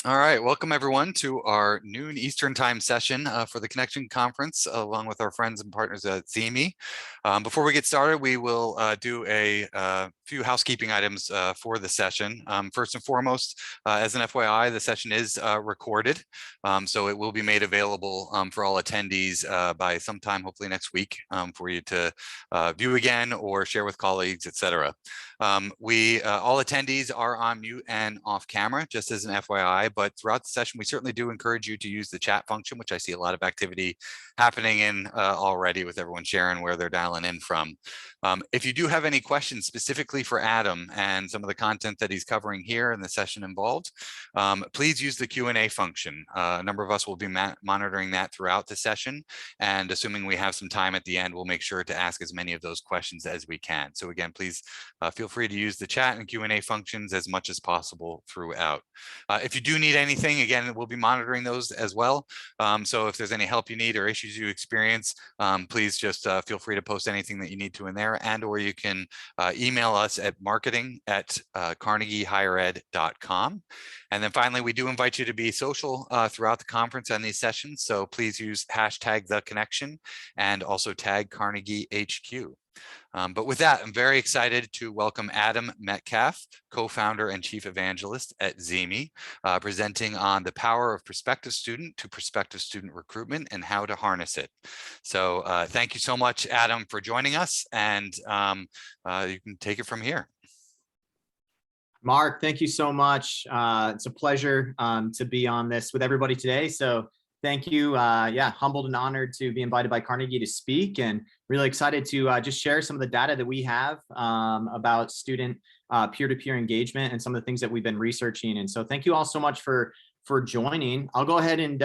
All right, welcome everyone to our noon Eastern time session for the Connection Conference, along with our friends and partners at ZeeMee. Before we get started, we will do a few housekeeping items for the session. First and foremost, as an FYI, the session is recorded, so it will be made available for all attendees by sometime, hopefully next week, for you to view again or share with colleagues, etc. All attendees are on mute and off camera, just as an FYI, but throughout the session, we certainly do encourage you to use the chat function, which I see a lot of activity happening in already with everyone sharing where they're dialing in from. If you do have any questions specifically for Adam and some of the content that he's covering here in the session involved, please use the Q&A function. A number of us will be monitoring that throughout the session, and assuming we have some time at the end, we'll make sure to ask as many of those questions as we can. So again, please feel free to use the chat and Q&A functions as much as possible throughout. If you do need anything, again, we'll be monitoring those as well. So if there's any help you need or issues you experience, please just feel free to post anything that you need to in there, and or you can email us at marketing@carnegiehighered.com. And then finally, we do invite you to be social throughout the conference and these sessions. So please use #TheConnection and also tag Carnegie HQ. But with that, I'm very excited to welcome Adam Metcalf, co-founder and chief evangelist at ZeeMee, presenting on the power of prospective student to prospective student recruitment and how to harness it. So thank you so much, Adam, for joining us, and you can take it from here. Mark, thank you so much. It's a pleasure to be on this with everybody today. So thank you. Yeah, humbled and honored to be invited by Carnegie to speak, and really excited to just share some of the data that we have about student peer-to-peer engagement and some of the things that we've been researching. And so thank you all so much for joining. I'll go ahead and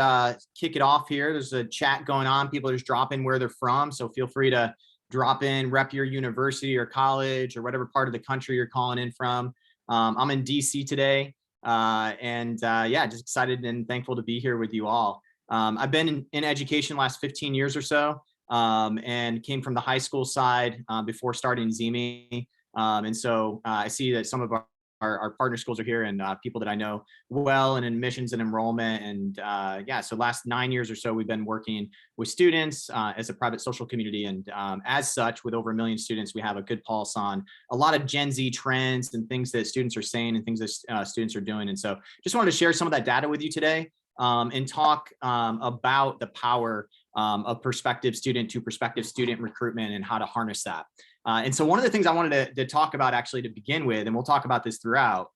kick it off here. There's a chat going on. People are just dropping where they're from. So feel free to drop in, rep your university or college or whatever part of the country you're calling in from. I'm in DC today, and yeah, just excited and thankful to be here with you all. I've been in education the last 15 years or so, and came from the high school side before starting ZeeMee. And so I see that some of our partner schools are here, and people that I know well in admissions and enrollment. And yeah, so last 9 years or so, we've been working with students as a private social community. And as such, with over 1 million students, we have a good pulse on a lot of Gen Z trends and things that students are saying and things that students are doing. And so just wanted to share some of that data with you today. And talk about the power of prospective student to prospective student recruitment and how to harness that. And so one of the things I wanted to talk about actually to begin with, and we'll talk about this throughout,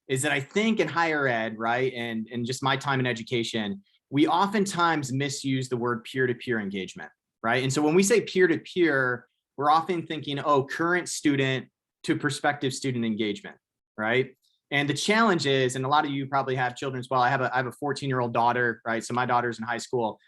is that I think in higher ed, right, and just my time in education, we oftentimes misuse the word peer-to-peer engagement, right? And so when we say peer-to-peer, we're often thinking, oh, current student to prospective student engagement, right? And the challenge is, and a lot of you probably have children as well. I have a 14-year-old daughter, right? So my daughter's in high school.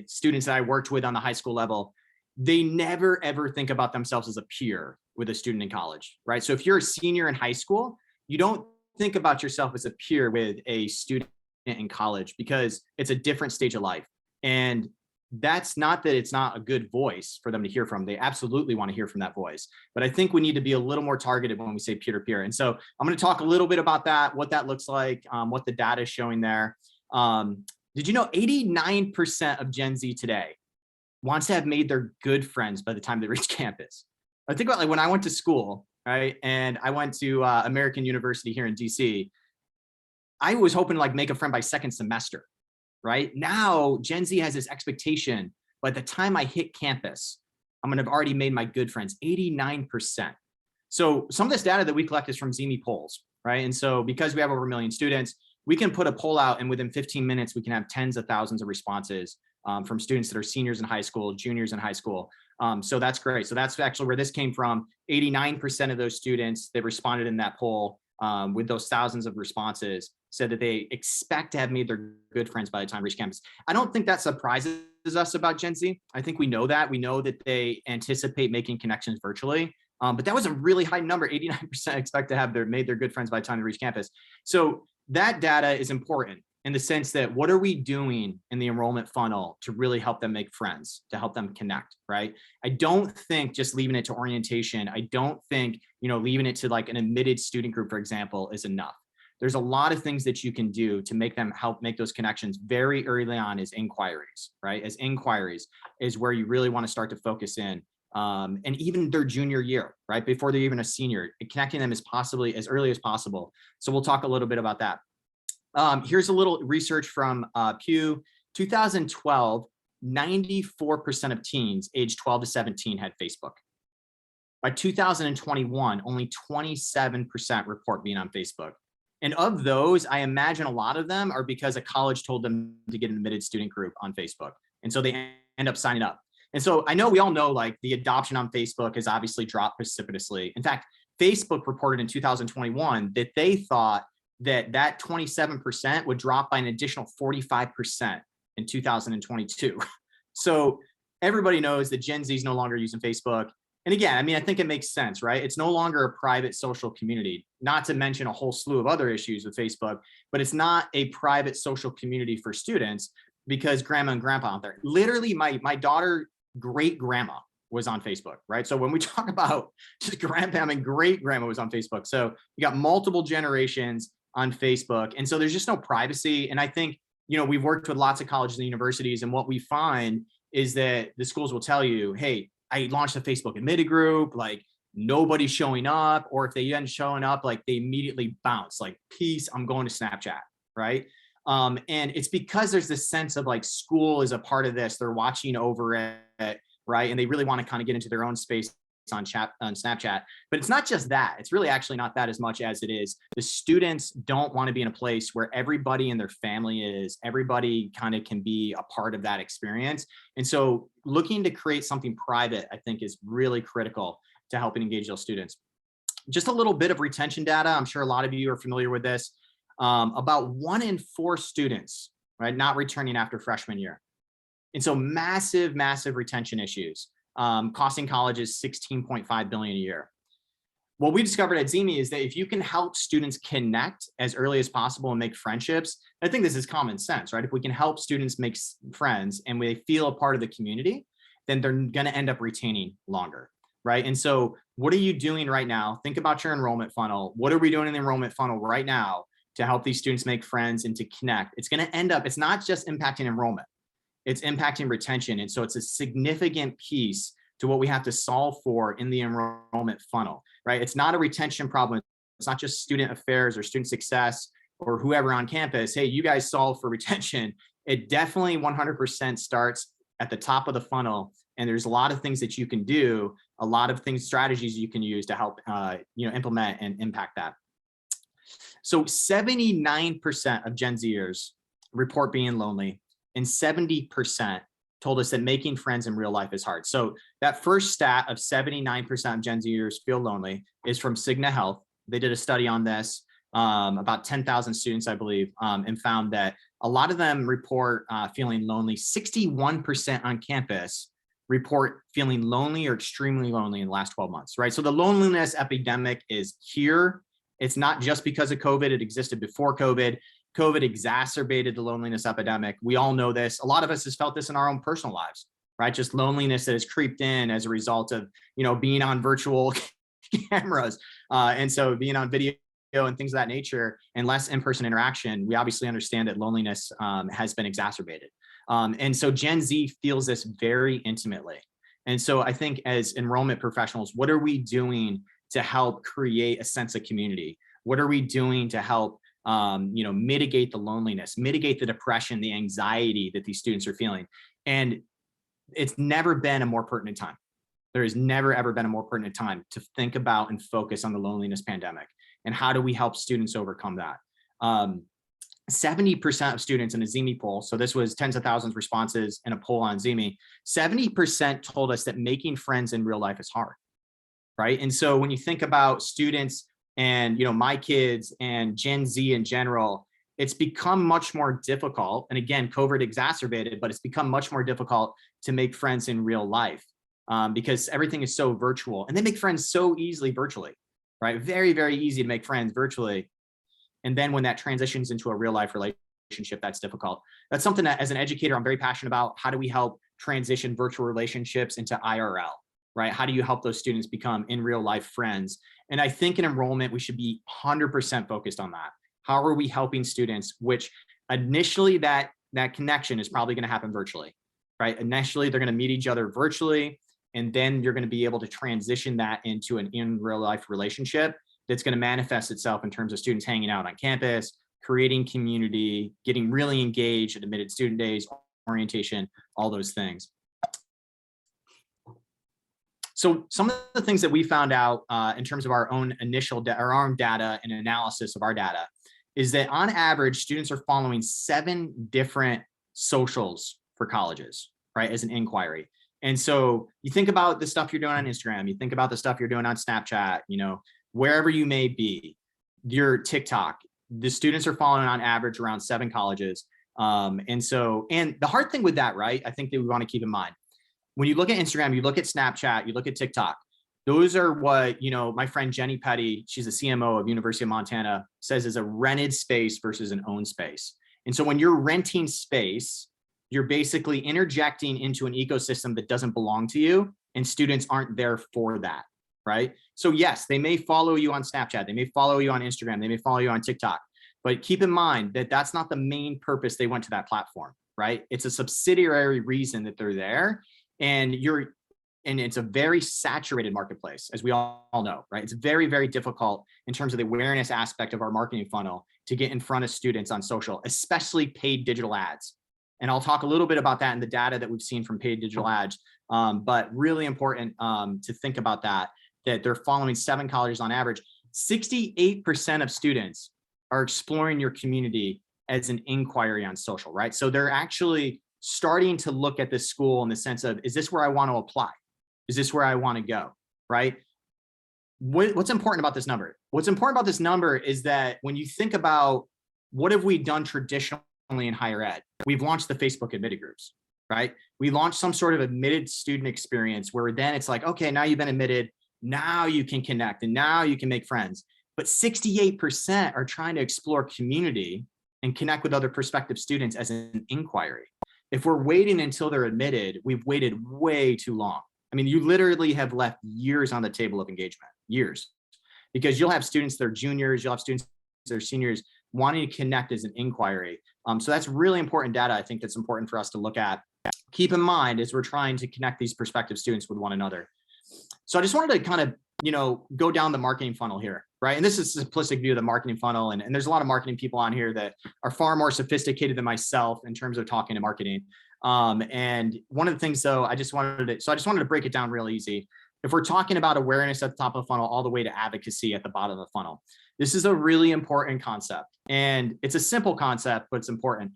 Students that I worked with on the high school level, they never ever think about themselves as a peer with a student in college, right? So if you're a senior in high school, you don't think about yourself as a peer with a student in college, because it's a different stage of life. And that's not that it's not a good voice for them to hear from. They absolutely want to hear from that voice. But I think we need to be a little more targeted when we say peer-to-peer. And so I'm going to talk a little bit about that, what that looks like, what the data is showing there. Did you know 89% of Gen Z today wants to have made their good friends by the time they reach campus? I think about, like, when I went to school, right? And I went to American University here in DC. I was hoping to like make a friend by second semester. Right now, Gen Z has this expectation, by the time I hit campus, I'm going to have already made my good friends, 89%. So some of this data that we collect is from ZeeMee polls, right? And so because we have over 1 million students, we can put a poll out, and within 15 minutes, we can have tens of thousands of responses from students that are seniors in high school, juniors in high school. So that's great. So that's actually where this came from. 89% of those students that responded in that poll with those thousands of responses said that they expect to have made their good friends by the time they reach campus. I don't think that surprises us about Gen Z. I think we know that. We know that they anticipate making connections virtually. But that was a really high number. 89% expect to have made their good friends by the time they reach campus. So that data is important in the sense that what are we doing in the enrollment funnel to really help them make friends, to help them connect, right? I don't think just leaving it to orientation, I don't think, leaving it to like an admitted student group, for example, is enough. there's a lot of things that you can do to help make those connections very early on as inquiries, right? As inquiries is where you really want to start to focus in. And even their junior year, right? Before they're even a senior, connecting them possibly as early as possible. So we'll talk a little bit about that. Here's a little research from Pew. 2012, 94% of teens aged 12 to 17 had Facebook. By 2021, only 27% report being on Facebook. And of those, I imagine a lot of them are because a college told them to get an admitted student group on Facebook. And so they end up signing up. And so I know we all know like the adoption on Facebook has obviously dropped precipitously. In fact, Facebook reported in 2021 that they thought that 27% would drop by an additional 45% in 2022. So everybody knows that Gen Z is no longer using Facebook. And again, I mean, I think it makes sense, right? It's no longer a private social community, not to mention a whole slew of other issues with Facebook, but it's not a private social community for students because grandma and grandpa out there. Literally, my daughter, great grandma was on Facebook, right? So when we talk about just grandpa and great grandma was on Facebook. So you got multiple generations on Facebook. And so there's just no privacy. And I think, you know, we've worked with lots of colleges and universities, and what we find is that the schools will tell you, hey, I launched a Facebook admitted group, like nobody's showing up, or if they end showing up, like they immediately bounce, like, peace, I'm going to Snapchat, right? And it's because there's this sense of like school is a part of this, they're watching over it, right? And they really want to kind of get into their own space on Snapchat. But it's not just that. It's really actually not that as much as it is the students don't want to be in a place where everybody in their family is, everybody kind of can be a part of that experience. And so looking to create something private, I think, is really critical to helping engage those students. Just a little bit of retention data. I'm sure a lot of you are familiar with this. About 1 in 4 students, right, not returning after freshman year. And so massive, massive retention issues, costing colleges $16.5 billion a year. What we discovered at ZeeMee is that if you can help students connect as early as possible and make friendships, I think this is common sense, right? If we can help students make friends and they feel a part of the community, then they're going to end up retaining longer, right? And so what are you doing right now? Think about your enrollment funnel. What are we doing in the enrollment funnel right now to help these students make friends and to connect? It's going to end up, it's not just impacting enrollment, it's impacting retention. And so it's a significant piece to what we have to solve for in the enrollment funnel, right? It's not a retention problem. It's not just student affairs or student success or whoever on campus. Hey, you guys solve for retention. It definitely 100% starts at the top of the funnel. And there's a lot of things that you can do, a lot of things, strategies you can use to help implement and impact that. So 79% of Gen Zers report being lonely, and 70% told us that making friends in real life is hard. So that first stat of 79% of Gen Zers feel lonely is from Cigna Health. They did a study on this, about 10,000 students, I believe, and found that a lot of them report feeling lonely. 61% on campus report feeling lonely or extremely lonely in the last 12 months, right? So the loneliness epidemic is here. It's not just because of COVID. It existed before COVID. COVID exacerbated the loneliness epidemic. We all know this. A lot of us has felt this in our own personal lives, right? Just loneliness that has creeped in as a result of, being on virtual cameras. And so being on video and things of that nature and less in-person interaction, we obviously understand that loneliness has been exacerbated. And so Gen Z feels this very intimately. And so I think as enrollment professionals, what are we doing to help create a sense of community? What are we doing to help mitigate the loneliness, mitigate the depression, the anxiety that these students are feeling? And it's never been a more pertinent time. There has never, ever been a more pertinent time to think about and focus on the loneliness pandemic. And how do we help students overcome that? 70% of students in a ZeeMee poll, so this was tens of thousands responses in a poll on ZeeMee, 70% told us that making friends in real life is hard, right? And so when you think about students and my kids and Gen Z in general, it's become much more difficult. And again, COVID exacerbated, but it's become much more difficult to make friends in real life because everything is so virtual, and they make friends so easily virtually, right? Very, very easy to make friends virtually. And then when that transitions into a real life relationship, that's difficult. That's something that as an educator, I'm very passionate about. How do we help transition virtual relationships into IRL, right? How do you help those students become in real life friends? And I think in enrollment, we should be 100% focused on that. How are we helping students? Which initially that connection is probably going to happen virtually, right? Initially, they're going to meet each other virtually, and then you're going to be able to transition that into an in real life relationship that's going to manifest itself in terms of students hanging out on campus, creating community, getting really engaged at admitted student days, orientation, all those things. So some of the things that we found out in terms of our own our own data and analysis of our data is that on average, students are following 7 different socials for colleges, right, as an inquiry. And so you think about the stuff you're doing on Instagram, you think about the stuff you're doing on Snapchat, you know, wherever you may be, your TikTok, the students are following on average around 7 colleges. And the hard thing with that, right, I think that we want to keep in mind, when you look at Instagram, you look at Snapchat, you look at TikTok, those are what, you know, my friend Jenny Petty, she's the CMO of University of Montana, says is a rented space versus an owned space. And so when you're renting space, you're basically interjecting into an ecosystem that doesn't belong to you, and students aren't there for that, right? So yes, they may follow you on Snapchat, they may follow you on Instagram, they may follow you on TikTok, but keep in mind that that's not the main purpose they went to that platform, right? It's a subsidiary reason that they're there, and it's a very saturated marketplace, as we all know, right? It's very, very difficult in terms of the awareness aspect of our marketing funnel to get in front of students on social, especially paid digital ads. And I'll talk a little bit about that in the data that we've seen from paid digital ads, but really important to think about that they're following 7 colleges on average. 68% of students are exploring your community as an inquiry on social, right? So they're actually starting to look at this school in the sense of, is this where I want to apply? Is this where I want to go, right? What's important about this number? What's important about this number is that when you think about what have we done traditionally in higher ed, we've launched the Facebook admitted groups, right? We launched some sort of admitted student experience where then it's like, okay, now you've been admitted, now you can connect and now you can make friends. But 68% are trying to explore community and connect with other prospective students as an inquiry. If we're waiting until they're admitted, we've waited way too long. I mean, you literally have left years on the table of engagement, years, because you'll have students that are juniors, you'll have students that are seniors wanting to connect as an inquiry. So that's really important data. I think that's important for us to look at. Keep in mind as we're trying to connect these prospective students with one another. So I just wanted to kind of, you know, go down the marketing funnel here, right? And this is a simplistic view of the marketing funnel. And there's a lot of marketing people on here that are far more sophisticated than myself in terms of talking to marketing. And one of the things though, I just wanted to break it down real easy. If we're talking about awareness at the top of the funnel, all the way to advocacy at the bottom of the funnel, this is a really important concept. And it's a simple concept, but it's important.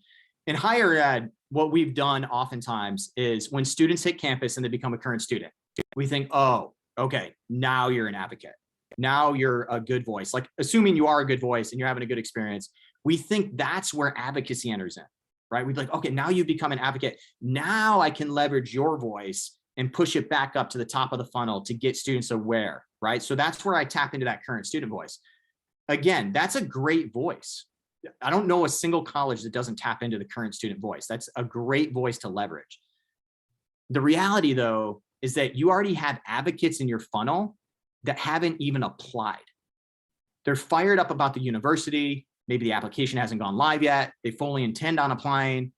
In higher ed, what we've done oftentimes is when students hit campus and they become a current student, we think, oh, okay, now you're an advocate. Now you're a good voice. Like assuming you are a good voice and you're having a good experience, we think that's where advocacy enters in, right? We'd be like, okay, now you've become an advocate. Now I can leverage your voice and push it back up to the top of the funnel to get students aware, right? So that's where I tap into that current student voice. Again, that's a great voice. I don't know a single college that doesn't tap into the current student voice. That's a great voice to leverage. The reality though, is that you already have advocates in your funnel that haven't even applied. They're fired up about the university. Maybe the application hasn't gone live yet. They fully intend on applying.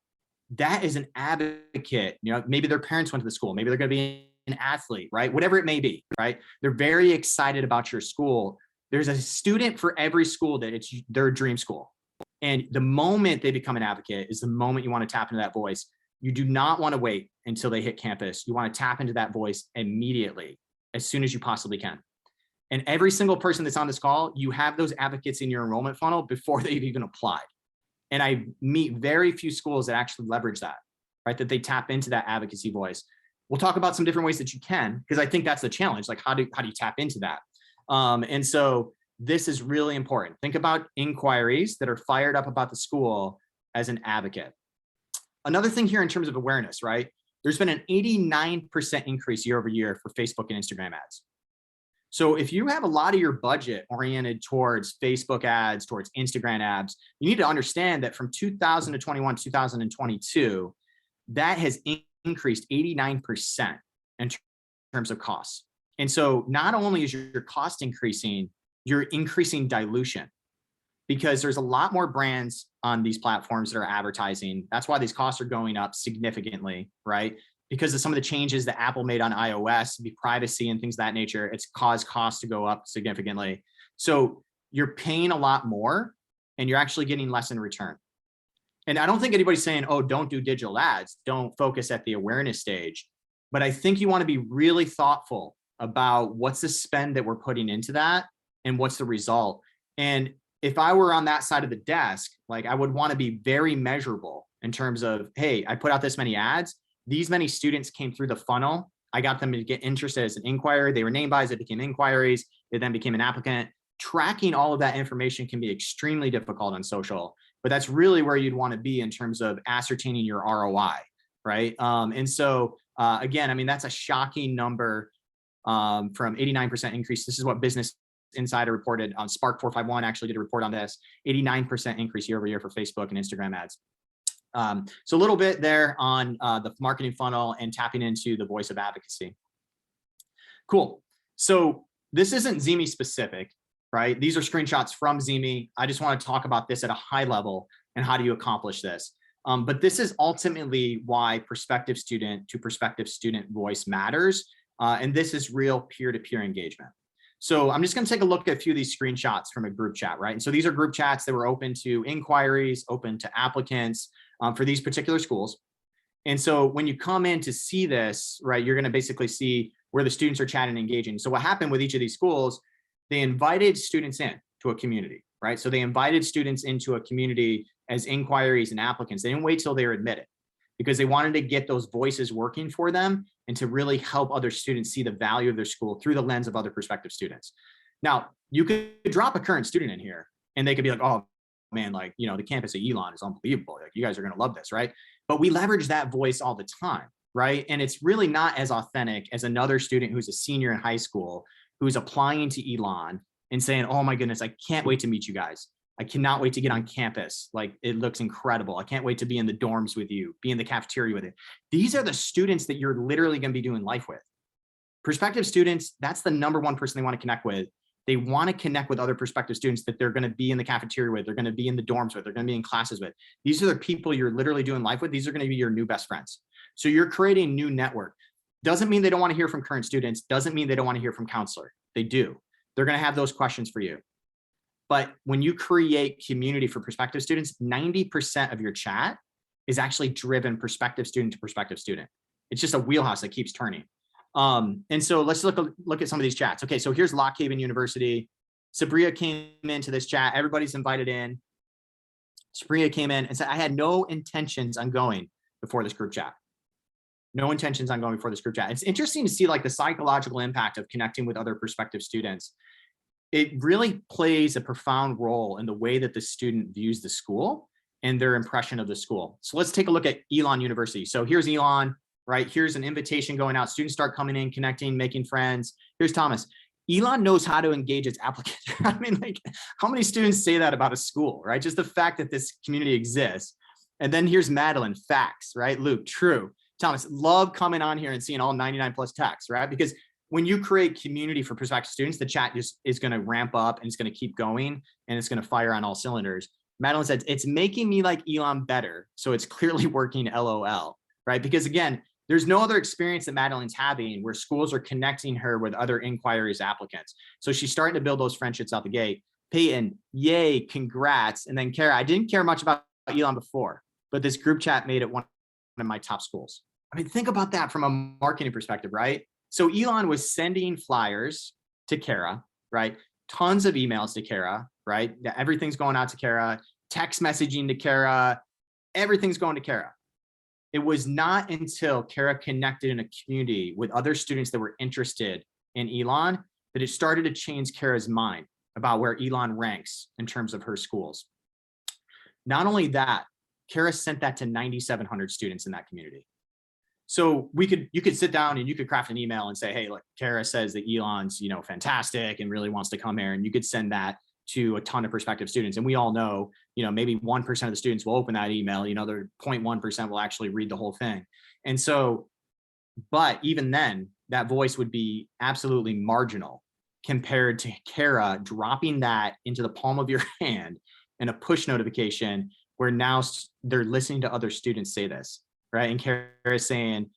That is an advocate. You know, maybe their parents went to the school. Maybe they're going to be an athlete, right? Whatever it may be, right? They're very excited about your school. There's a student for every school that it's their dream school. And the moment they become an advocate is the moment you want to tap into that voice. You do not want to wait until they hit campus. You want to tap into that voice immediately, as soon as you possibly can. And every single person that's on this call, you have those advocates in your enrollment funnel before they've even applied. And I meet very few schools that actually leverage that, right? That they tap into that advocacy voice. We'll talk about some different ways that you can, because I think that's the challenge. Like, how do you tap into that? And so this is really important. Think about inquiries that are fired up about the school as an advocate. Another thing here in terms of awareness, right? There's been an 89% increase year over year for Facebook and Instagram ads. So if you have a lot of your budget oriented towards Facebook ads, towards Instagram ads, you need to understand that from 2021 to 2022, that has increased 89% in terms of costs. And so not only is your cost increasing, you're increasing dilution. because there's a lot more brands on these platforms that are advertising. That's why these costs are going up significantly, right? Because of some of the changes that Apple made on iOS, the privacy and things of that nature, it's caused costs to go up significantly. So you're paying a lot more and you're actually getting less in return. And I don't think anybody's saying, oh, don't do digital ads, don't focus at the awareness stage. But I think you want to be really thoughtful about what's the spend that we're putting into that and what's the result. And if I were on that side of the desk, like I would want to be very measurable in terms of, hey, I put out this many ads, these many students came through the funnel, I got them to get interested as an inquiry, they were name buys, it became inquiries, it then became an applicant. Tracking all of that information can be extremely difficult on social, but that's really where you'd want to be in terms of ascertaining your ROI, right? And so again, I mean, that's a shocking number from 89% increase. This is what Business Insider reported on. Spark 451 actually did a report on this, 89% increase year over year for Facebook and Instagram ads. So a little bit there on the marketing funnel and tapping into the voice of advocacy. Cool. So this isn't ZeeMee specific, right? These are screenshots from ZeeMee. I just want to talk about this at a high level and how do you accomplish this. But this is ultimately why prospective student to prospective student voice matters. And this is real peer-to-peer engagement. So I'm just going to take a look at a few of these screenshots from a group chat, right? And so these are group chats that were open to inquiries, open to applicants for these particular schools. And so when you come in to see this, right, you're going to basically see where the students are chatting and engaging. So what happened with each of these schools, they invited students in to a community, right? So they invited students into a community as inquiries and applicants. They didn't wait till they were admitted because they wanted to get those voices working for them and to really help other students see the value of their school through the lens of other prospective students. Now, you could drop a current student in here and they could be like, oh man, like, you know, the campus at Elon is unbelievable. Like, you guys are going to love this, right? But we leverage that voice all the time, right? And it's really not as authentic as another student who's a senior in high school who's applying to Elon and saying, oh my goodness, I can't wait to meet you guys. I cannot wait to get on campus. Like, it looks incredible. I can't wait to be in the dorms with you, be in the cafeteria with it. These are the students that you're literally going to be doing life with. Prospective students, that's the number one person they want to connect with. They want to connect with other prospective students that they're going to be in the cafeteria with, they're going to be in the dorms with, they're going to be in classes with. These are the people you're literally doing life with. These are going to be your new best friends. So you're creating a new network. Doesn't mean they don't want to hear from current students. Doesn't mean they don't want to hear from counselor. They do. They're going to have those questions for you. But when you create community for prospective students, 90% of your chat is actually driven prospective student to prospective student. It's just a wheelhouse that keeps turning. And so let's look at some of these chats. Okay, so here's Lock Haven University. Sabria came into this chat. Everybody's invited in. Sabria came in and said, I had no intentions on going before this group chat. No intentions on going before this group chat. It's interesting to see like the psychological impact of connecting with other prospective students. It really plays a profound role in the way that the student views the school and their impression of the school. So let's take a look at Elon University. So here's Elon, right? Here's an invitation going out. Students start coming in, connecting, making friends. Here's Thomas. Elon knows how to engage its applicants. I mean, like, how many students say that about a school, right? Just the fact that this community exists. And then here's Madeline, facts, right? Luke, true. Thomas, love coming on here and seeing all 99 plus texts, right? Because when you create community for prospective students, the chat just is going to ramp up and it's going to keep going and it's going to fire on all cylinders. Madeline says, it's making me like Elon better. So it's clearly working, LOL, right? Because again, there's no other experience that Madeline's having where schools are connecting her with other inquiries applicants. So she's starting to build those friendships out the gate. Peyton, yay, congrats. And then Kara, I didn't care much about Elon before, but this group chat made it one of my top schools. I mean, think about that from a marketing perspective, right? So Elon was sending flyers to Kara, right? Tons of emails to Kara, right? Everything's going out to Kara, text messaging to Kara, everything's going to Kara. It was not until Kara connected in a community with other students that were interested in Elon that it started to change Kara's mind about where Elon ranks in terms of her schools. Not only that, Kara sent that to 9,700 students in that community. So you could sit down and you could craft an email and say, hey, look, Kara says that Elon's, fantastic and really wants to come here. And you could send that to a ton of prospective students. And we all know, maybe 1% of the students will open that email, the 0.1% will actually read the whole thing. And so, but even then, that voice would be absolutely marginal compared to Kara dropping that into the palm of your hand and a push notification where now they're listening to other students say this, right? And Kara is saying,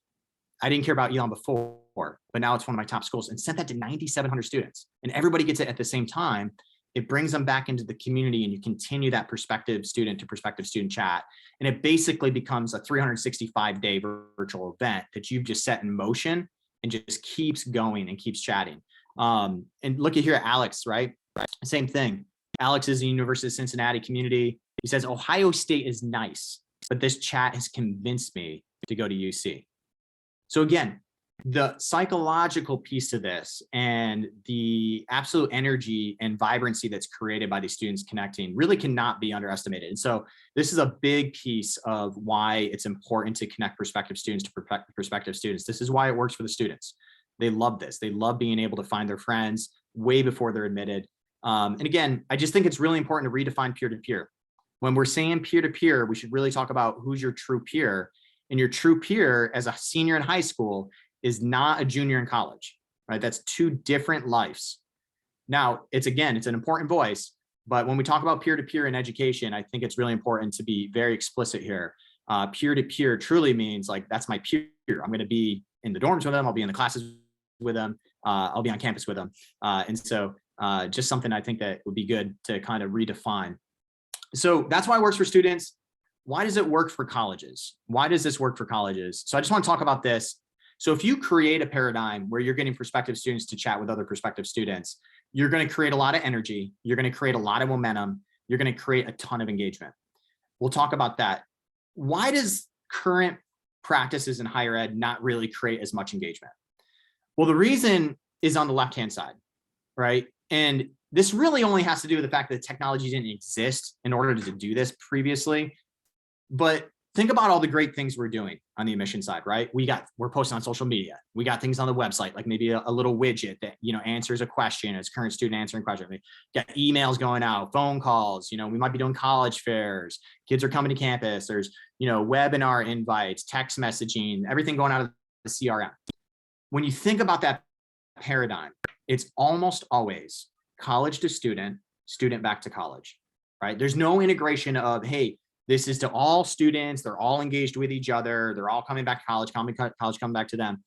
I didn't care about Elon before, but now it's one of my top schools, and sent that to 9,700 students, and everybody gets it at the same time. It brings them back into the community, and you continue that prospective student to prospective student chat. And it basically becomes a 365-day virtual event that you've just set in motion and just keeps going and keeps chatting. And look at here at Alex, right? Same thing. Alex is the University of Cincinnati community. He says, Ohio State is nice, but this chat has convinced me to go to UC. So again, the psychological piece to this and the absolute energy and vibrancy that's created by these students connecting really cannot be underestimated. And so this is a big piece of why it's important to connect prospective students to prospective students. This is why it works for the students. They love this. They love being able to find their friends way before they're admitted. And again, I just think it's really important to redefine peer-to-peer. When we're saying peer-to-peer, we should really talk about who's your true peer. And your true peer as a senior in high school is not a junior in college, right? That's two different lives. Now, it's an important voice, but when we talk about peer-to-peer in education, I think it's really important to be very explicit here. Peer-to-peer truly means like, that's my peer. I'm going to be in the dorms with them. I'll be in the classes with them. I'll be on campus with them. And so just something I think that would be good to kind of redefine. So that's why it works for students. Why does it work for colleges? Why does this work for colleges? So I just want to talk about this. So if you create a paradigm where you're getting prospective students to chat with other prospective students, you're going to create a lot of energy. You're going to create a lot of momentum. You're going to create a ton of engagement. We'll talk about that. Why does current practices in higher ed not really create as much engagement? Well, the reason is on the left-hand side, right? And this really only has to do with the fact that technology didn't exist in order to do this previously. But think about all the great things we're doing on the admission side, right? We're posting on social media. We got things on the website, like maybe a little widget that, answers a question as current student answering question. We got emails going out, phone calls, we might be doing college fairs. Kids are coming to campus. There's, webinar invites, text messaging, everything going out of the CRM. When you think about that paradigm, it's almost always college to student, student back to college, right? There's no integration of, hey, this is to all students. They're all engaged with each other. They're all coming back to college, college coming back to them.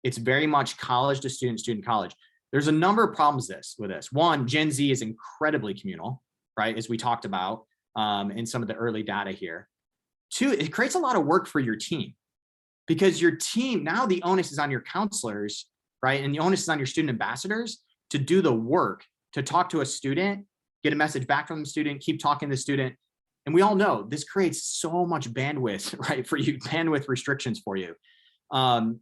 It's very much college to student, student college. There's a number of problems with this. One, Gen Z is incredibly communal, right? As we talked about in some of the early data here. Two, it creates a lot of work for your team because your team, now the onus is on your counselors, right? And the onus is on your student ambassadors to do the work, to talk to a student, get a message back from the student, keep talking to the student. And we all know this creates so much bandwidth, right? For you, bandwidth restrictions for you.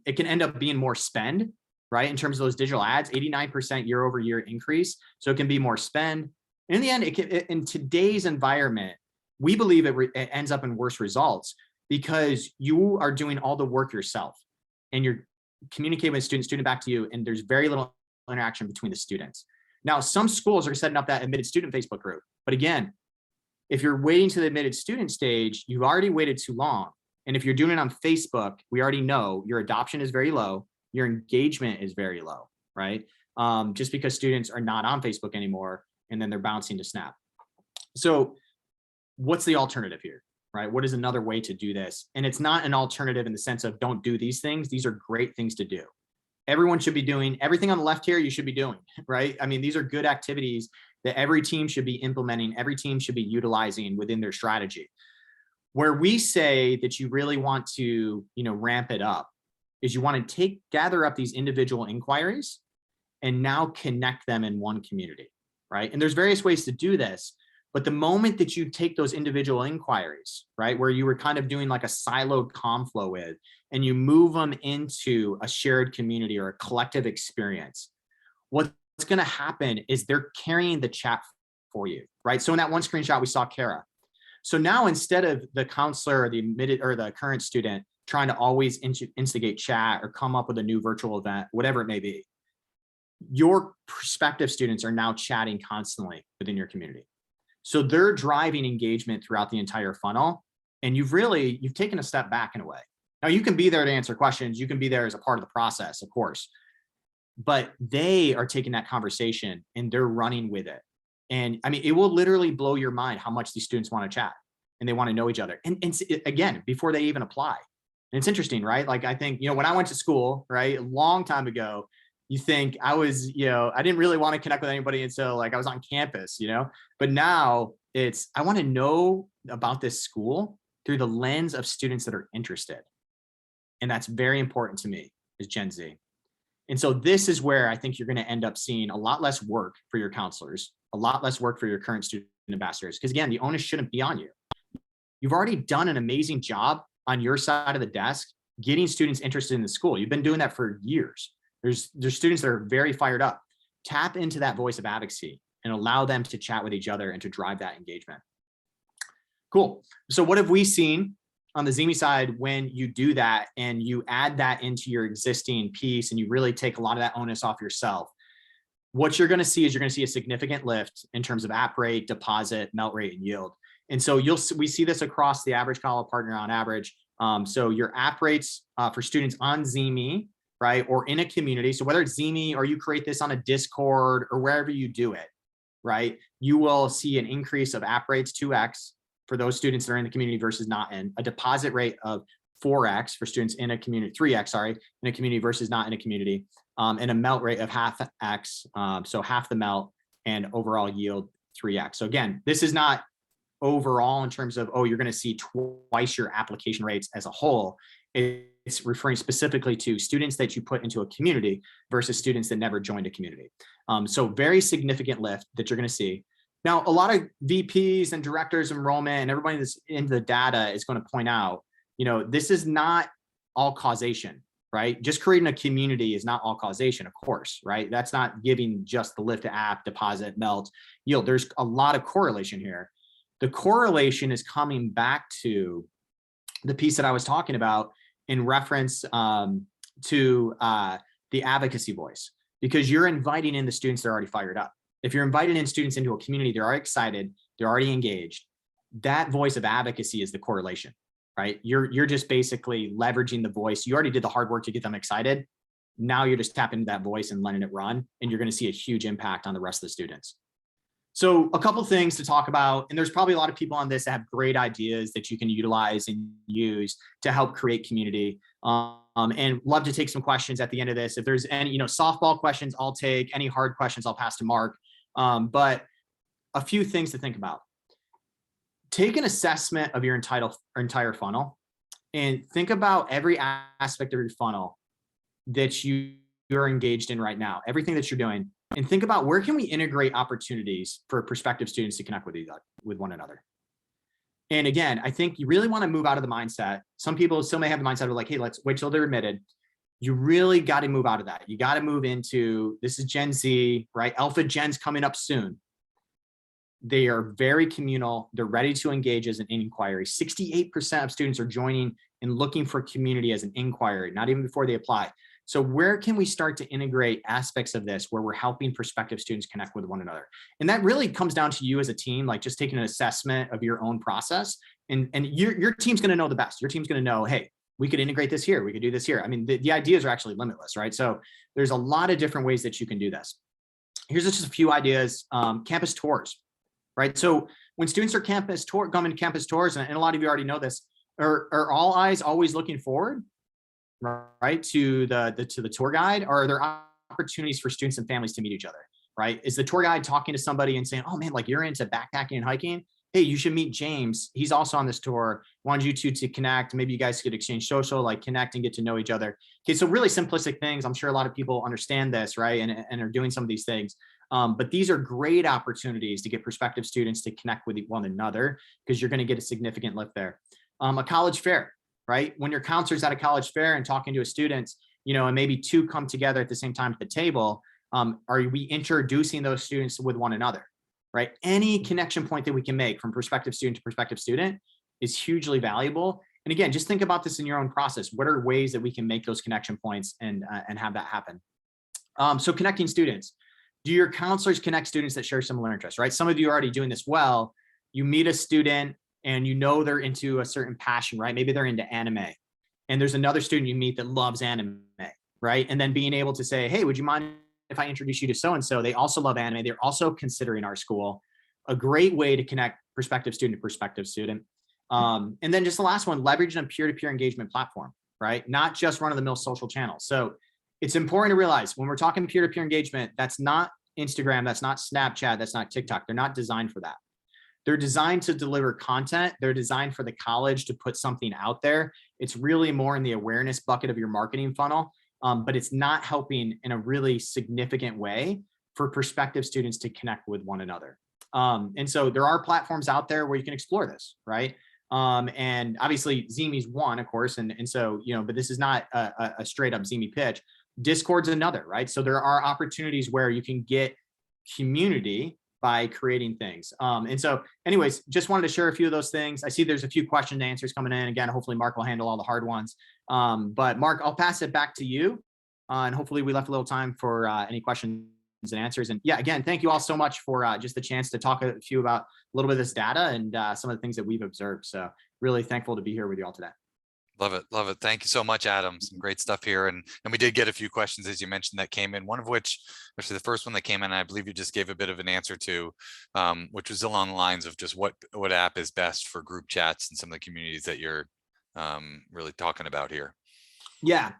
It can end up being more spend, right? In terms of those digital ads, 89% year over year increase. So it can be more spend. And in the end, in today's environment, we believe it ends up in worse results because you are doing all the work yourself and you're communicating with student back to you. And there's very little interaction between the students. Now, some schools are setting up that admitted student Facebook group. But again, if you're waiting to the admitted student stage, you've already waited too long. And if you're doing it on Facebook, we already know your adoption is very low. Your engagement is very low, right? Just because students are not on Facebook anymore, and then they're bouncing to Snap. So what's the alternative here, right? What is another way to do this? And it's not an alternative in the sense of don't do these things. These are great things to do. Everyone should be doing everything on the left here. You should be doing, right? I mean, these are good activities that every team should be implementing. Every team should be utilizing within their strategy. Where we say that you really want to, ramp it up is you want to gather up these individual inquiries and now connect them in one community, right? And there's various ways to do this, but the moment that you take those individual inquiries, right, where you were kind of doing like a siloed comm flow with, and you move them into a shared community or a collective experience, what's going to happen is they're carrying the chat for you, right? So in that one screenshot, we saw Kara. So now instead of the counselor or the admitted or the current student trying to always instigate chat or come up with a new virtual event, whatever it may be, your prospective students are now chatting constantly within your community. So they're driving engagement throughout the entire funnel. And you've taken a step back in a way. Now you can be there to answer questions. You can be there as a part of the process, of course, but they are taking that conversation and they're running with it. And I mean, it will literally blow your mind how much these students want to chat and they want to know each other. And again, before they even apply. And it's interesting, right? Like, I think, when I went to school, right, a long time ago, you think I was, I didn't really want to connect with anybody until like I was on campus, but now it's, I want to know about this school through the lens of students that are interested. And that's very important to me as Gen Z. And so this is where I think you're going to end up seeing a lot less work for your counselors, a lot less work for your current student ambassadors, because again, the onus shouldn't be on you. You've already done an amazing job on your side of the desk, getting students interested in the school. You've been doing that for years. There's students that are very fired up. Tap into that voice of advocacy and allow them to chat with each other and to drive that engagement. Cool. So what have we seen on the ZeeMee side when you do that and you add that into your existing piece and you really take a lot of that onus off yourself? What you're going to see is you're going to see a significant lift in terms of app rate, deposit, melt rate, and yield. And so we see this across the average college partner on average. So your app rates for students on ZeeMee, right, or in a community. So whether it's ZeeMee or you create this on a Discord or wherever you do it, right, you will see an increase of app rates 2x for those students that are in the community versus not in, a deposit rate of 4x for students in a community, 3x, sorry, in a community versus not in a community, and a melt rate of half x, so half the melt, and overall yield 3x. So again, this is not overall in terms of, oh, you're going to see twice your application rates as a whole. It's referring specifically to students that you put into a community versus students that never joined a community. So very significant lift that you're going to see. Now, a lot of VPs and directors of enrollment and everybody that's into the data is going to point out, this is not all causation, right? Just creating a community is not all causation, of course, right? That's not giving just the lift to app, deposit, melt, yield. There's a lot of correlation here. The correlation is coming back to the piece that I was talking about in reference to the advocacy voice, because you're inviting in the students that are already fired up. If you're inviting in students into a community, they're already excited, they're already engaged. That voice of advocacy is the correlation, right? You're just basically leveraging the voice. You already did the hard work to get them excited. Now you're just tapping into that voice and letting it run, and you're going to see a huge impact on the rest of the students. So a couple things to talk about, and there's probably a lot of people on this that have great ideas that you can utilize and use to help create community. And love to take some questions at the end of this. If there's any, softball questions, I'll take. Any hard questions, I'll pass to Mark. But a few things to think about. Take an assessment of your entire funnel and think about every aspect of your funnel that you're engaged in right now, everything that you're doing. And think about where can we integrate opportunities for prospective students to connect with one another. And again, I think you really want to move out of the mindset. Some people still may have the mindset of like, hey, let's wait till they're admitted. You really got to move out of that. You got to move into, this is Gen Z, right? Alpha Gen's coming up soon. They are very communal. They're ready to engage as an inquiry. 68% of students are joining and looking for community as an inquiry, not even before they apply. So where can we start to integrate aspects of this where we're helping prospective students connect with one another? And that really comes down to you as a team, like just taking an assessment of your own process. And your team's going to know the best. Your team's going to know, hey, we could integrate this here. We could do this here. I mean, the ideas are actually limitless, right? So there's a lot of different ways that you can do this. Here's just a few ideas. Campus tours, right? So when students are coming to campus tours, and a lot of you already know this, are all eyes always looking forward, right, to the tour guide? Or are there opportunities for students and families to meet each other, right? Is the tour guide talking to somebody and saying, oh man, like you're into backpacking and hiking? Hey, you should meet James. He's also on this tour. Wanted you two to connect. Maybe you guys could exchange social, like connect and get to know each other. Okay, so really simplistic things. I'm sure a lot of people understand this, right? And are doing some of these things. But these are great opportunities to get prospective students to connect with one another, because you're going to get a significant lift there. A college fair, right? When your counselor's at a college fair and talking to a student, and maybe two come together at the same time at the table, are we introducing those students with one another, right? Any connection point that we can make from prospective student to prospective student is hugely valuable. And again, just think about this in your own process. What are ways that we can make those connection points and have that happen? So connecting students. Do your counselors connect students that share similar interests, right? Some of you are already doing this well. You meet a student and they're into a certain passion, right? Maybe they're into anime. And there's another student you meet that loves anime, right? And then being able to say, hey, would you mind if I introduce you to so-and-so, they also love anime. They're also considering our school. A great way to connect prospective student to prospective student. And then just the last one, leveraging a peer-to-peer engagement platform, right? Not just run-of-the-mill social channels. So it's important to realize when we're talking peer-to-peer engagement, that's not Instagram, that's not Snapchat, that's not TikTok. They're not designed for that. They're designed to deliver content. They're designed for the college to put something out there. It's really more in the awareness bucket of your marketing funnel, but it's not helping in a really significant way for prospective students to connect with one another. And so there are platforms out there where you can explore this, right? And obviously ZeeMee's one, of course, and so, but this is not a straight up ZeeMee pitch. Discord's another, right? So there are opportunities where you can get community by creating things. And so anyways, just wanted to share a few of those things. I see there's a few question and answers coming in. Again, hopefully Mark will handle all the hard ones. But Mark, I'll pass it back to you. And hopefully we left a little time for any questions and answers. And yeah, again, thank you all so much for just the chance to talk a few about a little bit of this data and some of the things that we've observed. So really thankful to be here with you all today. Love it. Love it. Thank you so much, Adam. Some great stuff here. And we did get a few questions, as you mentioned, that came in, one of which, actually the first one that came in, I believe you just gave a bit of an answer to, which was along the lines of just what app is best for group chats and some of the communities that you're really talking about here. Yeah.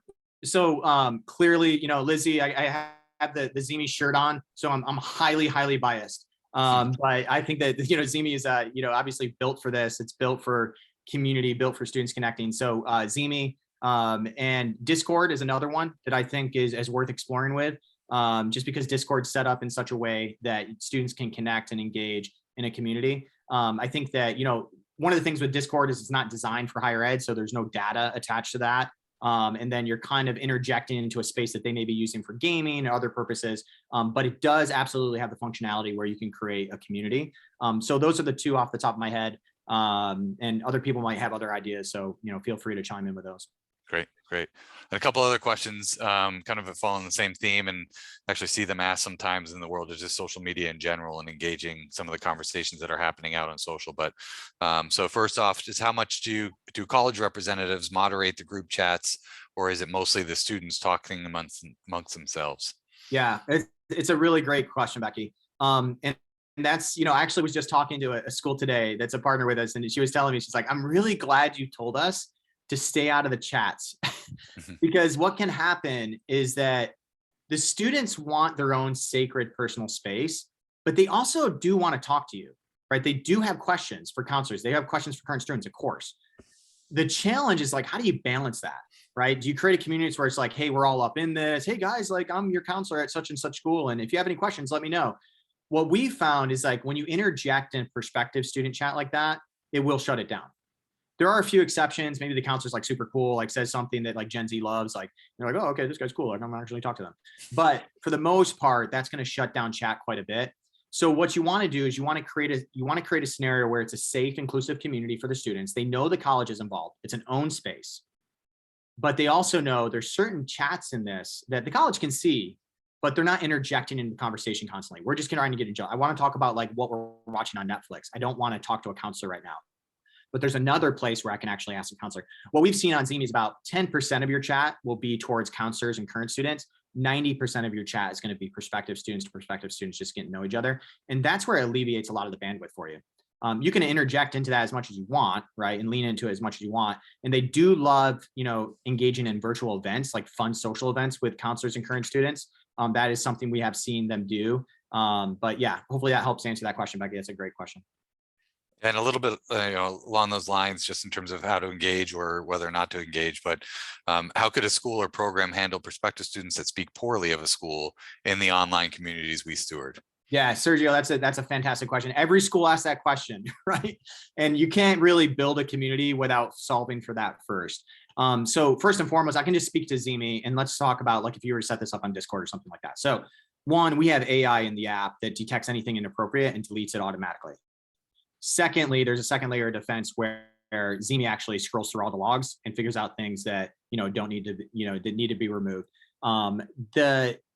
So clearly, Lizzie, I have the ZeeMee shirt on, so I'm highly, highly biased. But I think that, ZeeMee is, obviously built for this. It's built for community, built for students connecting. So ZeeMee and Discord is another one that I think is worth exploring with, just because Discord's set up in such a way that students can connect and engage in a community. I think that, one of the things with Discord is it's not designed for higher ed, so there's no data attached to that. And then you're kind of interjecting into a space that they may be using for gaming or other purposes. But it does absolutely have the functionality where you can create a community. So those are the two off the top of my head. And other people might have other ideas. So, feel free to chime in with those. Great, great. And a couple other questions kind of fall on the same theme, and actually see them asked sometimes in the world of just social media in general and engaging some of the conversations that are happening out on social. But so first off, just how much do college representatives moderate the group chats, or is it mostly the students talking amongst themselves? Yeah, it's a really great question, Becky. And that's, I actually was just talking to a school today that's a partner with us, and she was telling me, she's like, I'm really glad you told us to stay out of the chats because what can happen is that the students want their own sacred personal space, but they also do want to talk to you, right? They do have questions for counselors. They have questions for current students, of course. The challenge is like, how do you balance that, right? Do you create a community where it's like, hey, we're all up in this. Hey guys, like I'm your counselor at such and such school, and if you have any questions, let me know. What we found is like when you interject in prospective student chat like that, it will shut it down. There are a few exceptions. Maybe the counselor's like super cool, like says something that like Gen Z loves, like you're like, oh, okay, this guy's cool. Like I'm gonna actually talk to them. But for the most part, that's going to shut down chat quite a bit. So what you want to do is you want to create a scenario where it's a safe, inclusive community for the students. They know the college is involved. It's an own space, but they also know there's certain chats in this that the college can see, but they're not interjecting in the conversation constantly. We're just trying to get a job. I want to talk about like what we're watching on Netflix. I don't want to talk to a counselor right now. But there's another place where I can actually ask a counselor. What we've seen on ZeeMee is about 10% of your chat will be towards counselors and current students. 90% of your chat is going to be prospective students to prospective students just getting to know each other. And that's where it alleviates a lot of the bandwidth for you. You can interject into that as much as you want, right? And lean into it as much as you want. And they do love, engaging in virtual events, like fun social events with counselors and current students. That is something we have seen them do. But yeah, hopefully that helps answer that question, Becky. That's a great question. And a little bit, along those lines, just in terms of how to engage or whether or not to engage, but how could a school or program handle prospective students that speak poorly of a school in the online communities we steward? Yeah, Sergio, that's a fantastic question. Every school asks that question, right? And you can't really build a community without solving for that first. So first and foremost, I can just speak to ZeeMee and let's talk about like if you were to set this up on Discord or something like that. So one, we have AI in the app that detects anything inappropriate and deletes it automatically. Secondly, there's a second layer of defense where ZeeMee actually scrolls through all the logs and figures out things that don't need to that need to be removed.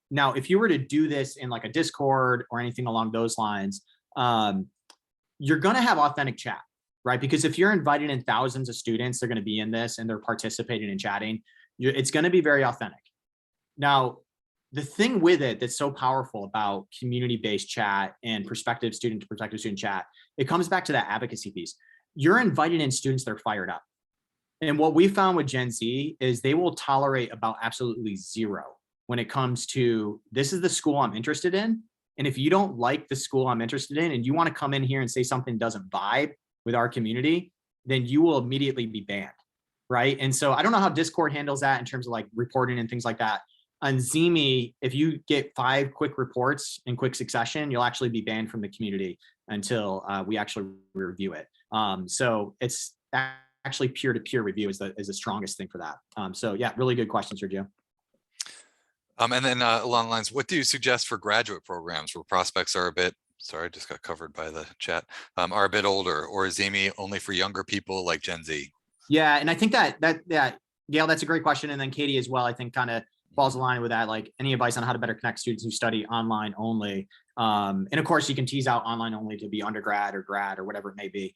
Now, if you were to do this in like a Discord or anything along those lines, you're going to have authentic chat, right? Because if you're inviting in thousands of students, they're going to be in this and they're participating and chatting. It's going to be very authentic. Now, the thing with it that's so powerful about community-based chat and prospective student to prospective student chat, it comes back to that advocacy piece. You're inviting in students that are fired up. And what we found with Gen Z is they will tolerate about absolutely zero when it comes to, this is the school I'm interested in. And if you don't like the school I'm interested in and you want to come in here and say something doesn't vibe with our community, then you will immediately be banned, right? And so I don't know how Discord handles that in terms of like reporting and things like that. On ZeeMee, if you get 5 quick reports in quick succession, you'll actually be banned from the community until we actually review it. So it's actually peer-to-peer review is the strongest thing for that. So yeah, really good question, Sergio. And then along the lines, what do you suggest for graduate programs where prospects are a bit, sorry, I just got covered by the chat, are a bit older, or is ZeeMee only for younger people like Gen Z? Yeah, and I think that Gail, that's a great question. And then Katie as well, I think kind of falls in line with that, like any advice on how to better connect students who study online only. And of course you can tease out online only to be undergrad or grad or whatever it may be.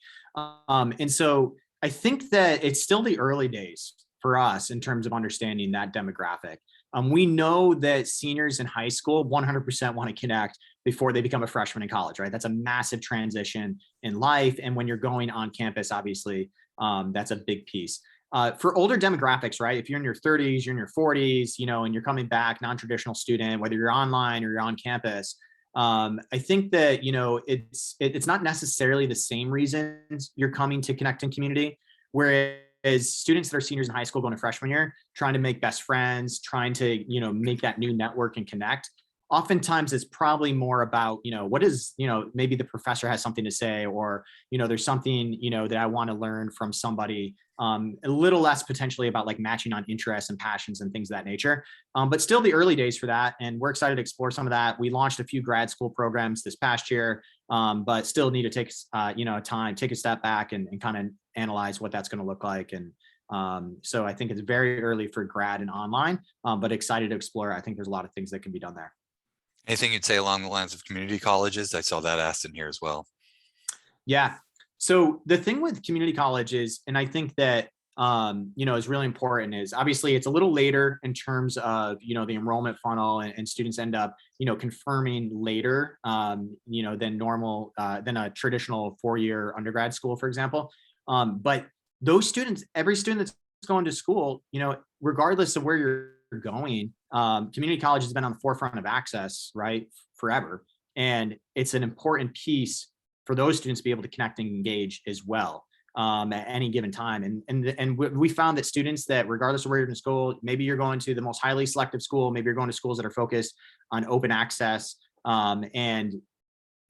And so I think that it's still the early days for us in terms of understanding that demographic. We know that seniors in high school 100% want to connect before they become a freshman in college, right? That's a massive transition in life. And when you're going on campus, obviously, that's a big piece. For older demographics, right? If you're in your 30s, you're in your 40s, you know, and you're coming back, non-traditional student, whether you're online or you're on campus, I think that, you know, it's not necessarily the same reasons you're coming to connect in community, whereas students that are seniors in high school going to freshman year, trying to make best friends, trying to, you know, make that new network and connect. Oftentimes it's probably more about, you know, what is, you know, maybe the professor has something to say, or, you know, there's something, you know, that I want to learn from somebody, a little less potentially about like matching on interests and passions and things of that nature. But still the early days for that. And we're excited to explore some of that. We launched a few grad school programs this past year, but still need to take, you know, time, take a step back and kind of analyze what that's going to look like. And so I think it's very early for grad and online, but excited to explore. I think there's a lot of things that can be done there. Anything you'd say along the lines of community colleges? I saw that asked in here as well. Yeah. So the thing with community colleges, and I think that, you know, is really important is obviously it's a little later in terms of, you know, the enrollment funnel and students end up, you know, confirming later, you know, than normal, than a traditional 4-year undergrad school, for example. But those students, every student that's going to school, you know, regardless of where you're going, community college has been on the forefront of access, right, forever. And it's an important piece for those students to be able to connect and engage as well, at any given time. And we found that students that, regardless of where you're in school, maybe you're going to the most highly selective school, maybe you're going to schools that are focused on open access. And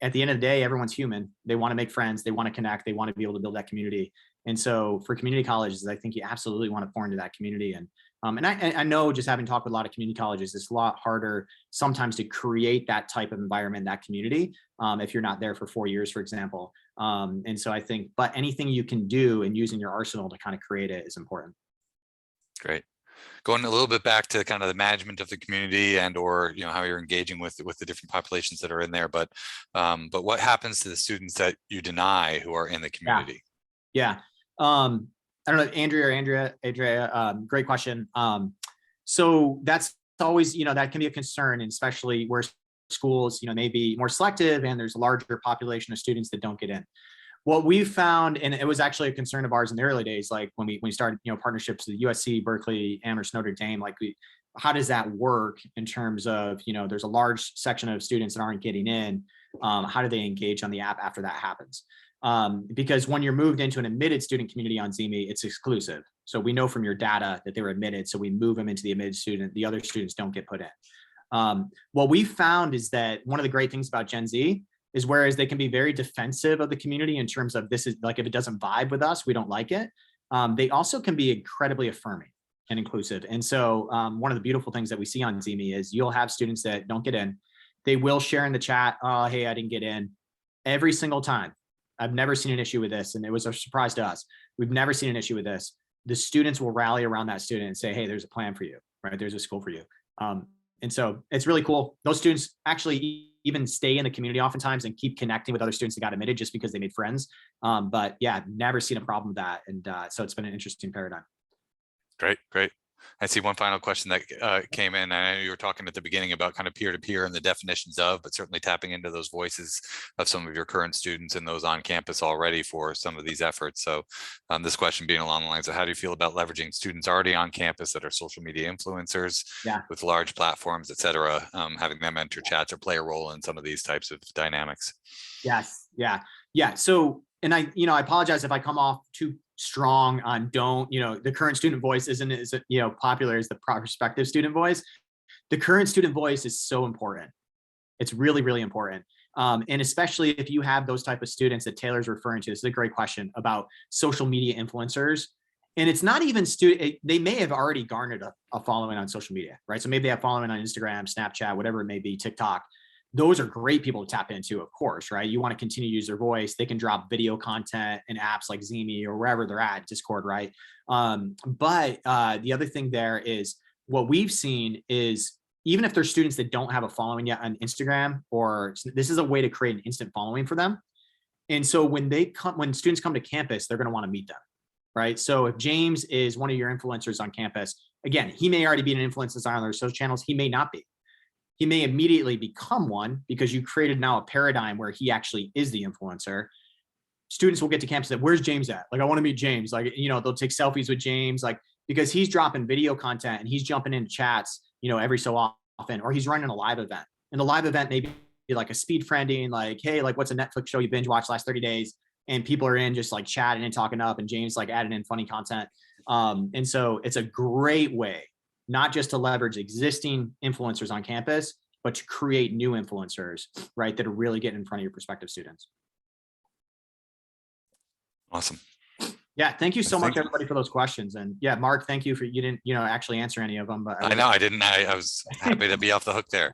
at the end of the day, everyone's human. They want to make friends, they want to connect, they want to be able to build that community. And so for community colleges, I think you absolutely want to pour into that community. And I know, just having talked with a lot of community colleges, it's a lot harder sometimes to create that type of environment, that community, if you're not there for 4 years, for example. And so I think, but anything you can do and using your arsenal to kind of create it is important. Great. Going a little bit back to kind of the management of the community and, or, you know, how you're engaging with the different populations that are in there, but what happens to the students that you deny who are in the community? Yeah. I don't know, Andrea, great question. So that's always, you know, that can be a concern, and especially where schools, you know, may be more selective and there's a larger population of students that don't get in. What we found, and it was actually a concern of ours in the early days, like when we started, you know, partnerships with USC, Berkeley, Amherst, Notre Dame, like how does that work in terms of, you know, there's a large section of students that aren't getting in. How do they engage on the app after that happens? Because when you're moved into an admitted student community on ZeeMee, it's exclusive. So we know from your data that they were admitted. So we move them into the admitted student. The other students don't get put in. What we found is that one of the great things about Gen Z is, whereas they can be very defensive of the community in terms of, this is like, if it doesn't vibe with us, we don't like it. They also can be incredibly affirming and inclusive. And so one of the beautiful things that we see on ZeeMee is you'll have students that don't get in. They will share in the chat, oh, hey, I didn't get in, every single time. I've never seen an issue with this. And it was a surprise to us. We've never seen an issue with this. The students will rally around that student and say, hey, there's a plan for you, right? There's a school for you. And so it's really cool. Those students actually even stay in the community oftentimes and keep connecting with other students that got admitted just because they made friends. But yeah, never seen a problem with that. And so it's been an interesting paradigm. Great. I see one final question that came in. I know you were talking at the beginning about kind of peer-to-peer and the definitions of, but certainly tapping into those voices of some of your current students and those on campus already for some of these efforts. So this question being along the lines of how do you feel about leveraging students already on campus that are social media influencers with large platforms, et cetera, having them enter chats or play a role in some of these types of dynamics? Yes. Yeah. So, and I apologize if I come off too strong on the current student voice isn't as popular as the prospective student voice. The current student voice is so important. It's really, really important. And especially if you have those type of students that Taylor's referring to. This is a great question about social media influencers. And it's not even they may have already garnered a following on social media, right? So maybe they have following on Instagram, Snapchat, whatever it may be, TikTok. Those are great people to tap into, of course, right? You want to continue to use their voice. They can drop video content in apps like ZeeMee or wherever they're at, Discord, right? But the other thing there is what we've seen is even if there's students that don't have a following yet on Instagram, or this is a way to create an instant following for them. And so when students come to campus, they're going to want to meet them, right? So if James is one of your influencers on campus, again, he may already be an influencer on their social channels. He may not be. He may immediately become one because you created now a paradigm where he actually is the influencer. Students will get to campus and say, where's James at? Like, I want to meet James. Like, they'll take selfies with James, like, because he's dropping video content and he's jumping into chats, every so often, or he's running a live event. And the live event may be like a speed friending, like, hey, like, what's a Netflix show you binge watched last 30 days? And people are in just like chatting and talking up, and James like adding in funny content. And so it's a great way, not just to leverage existing influencers on campus, but to create new influencers, right, that are really getting in front of your prospective students. Awesome. Yeah, thank you so much, everybody, for those questions. And yeah, Mark, thank you for, you didn't, actually answer any of them, but I know I didn't. I was happy to be off the hook there.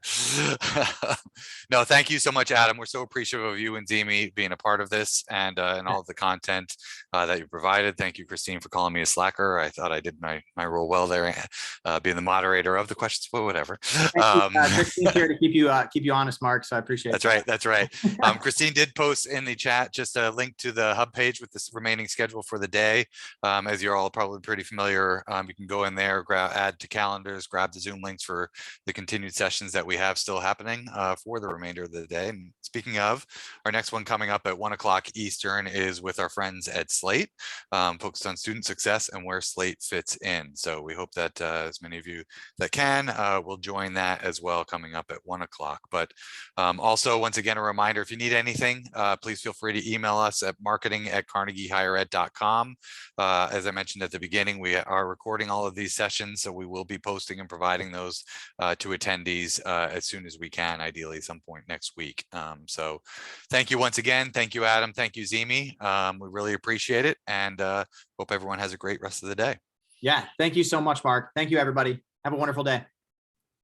No, thank you so much, Adam. We're so appreciative of you and ZeeMee being a part of this and all of the content that you provided. Thank you, Christine, for calling me a slacker. I thought I did my role well there, being the moderator of the questions, but whatever. Christine's here to keep you honest, Mark. So I appreciate That's right. That's right. Christine did post in the chat just a link to the hub page with this remaining schedule for the day. As you're all probably pretty familiar, you can go in there, add to calendars, grab the Zoom links for the continued sessions that we have still happening for the remainder of the day. And speaking of, our next one coming up at 1 o'clock Eastern is with our friends at Slate, focused on student success and where Slate fits in. So we hope that as many of you that can will join that as well, coming up at 1 o'clock. But also, once again, a reminder, if you need anything, please feel free to email us at marketing@carnegiehighered.com. As I mentioned at the beginning, we are recording all of these sessions, so we will be posting and providing those to attendees as soon as we can, ideally some point next week. So thank you once again. Thank you, Adam. Thank you, ZeeMee. We really appreciate it, and hope everyone has a great rest of the day. Yeah, thank you so much, Mark. Thank you, everybody. Have a wonderful day.